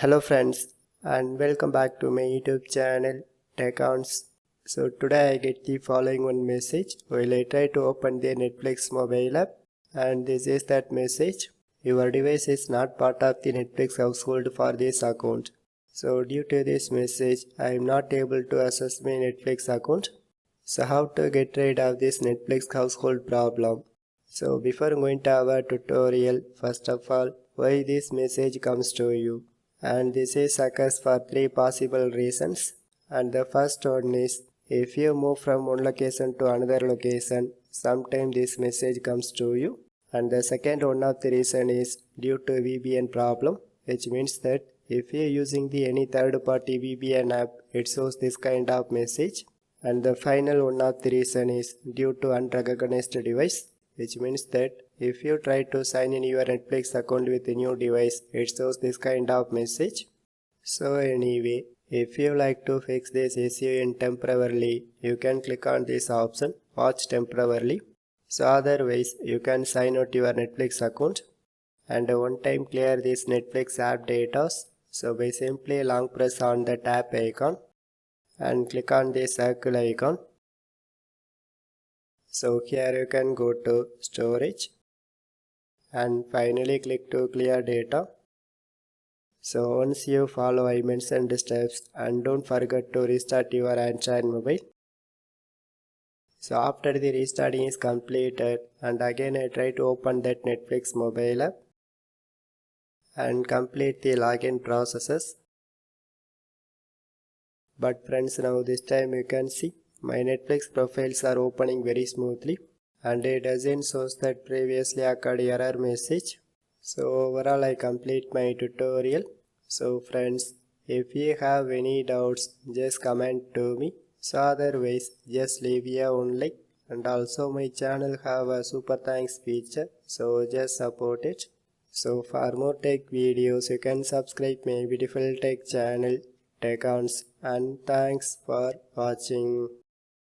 Hello friends and welcome back to my YouTube channel TechOns. So today I get the following one message while I try to open the Netflix mobile app, and this is that message: your device is not part of the Netflix household for this account. So due to this message I am not able to access my Netflix account. So how to get rid of this Netflix household problem? So before going to our tutorial, first of all, why this message comes to you? And this is occurs for three possible reasons. And the first one is, if you move from one location to another location, sometimes this message comes to you. And the second one of the reason is due to VPN problem, which means that if you are using the any third party VPN app, it shows this kind of message. And the final one of the reason is due to unrecognized device, which means that if you try to sign in your Netflix account with a new device, it shows this kind of message. So anyway, if you like to fix this issue temporarily, you can click on this option, watch temporarily. So otherwise, you can sign out your Netflix account and one time clear this Netflix app data. So by simply long press on the tab icon and click on the circle icon. So here you can go to storage and finally click to clear data. So once you follow I mentioned steps, and don't forget to restart your Android mobile. So after the restarting is completed, and again I try to open that Netflix mobile app and complete the login processes. But friends, now this time you can see my Netflix profiles are opening very smoothly, and it doesn't show that previously occurred error message. So overall I complete my tutorial. So friends, if you have any doubts, just comment to me. So otherwise, just leave a one like, and also my channel have a super thanks feature, so just support it. So for more tech videos, you can subscribe my beautiful tech channel TechOns, and thanks for watching.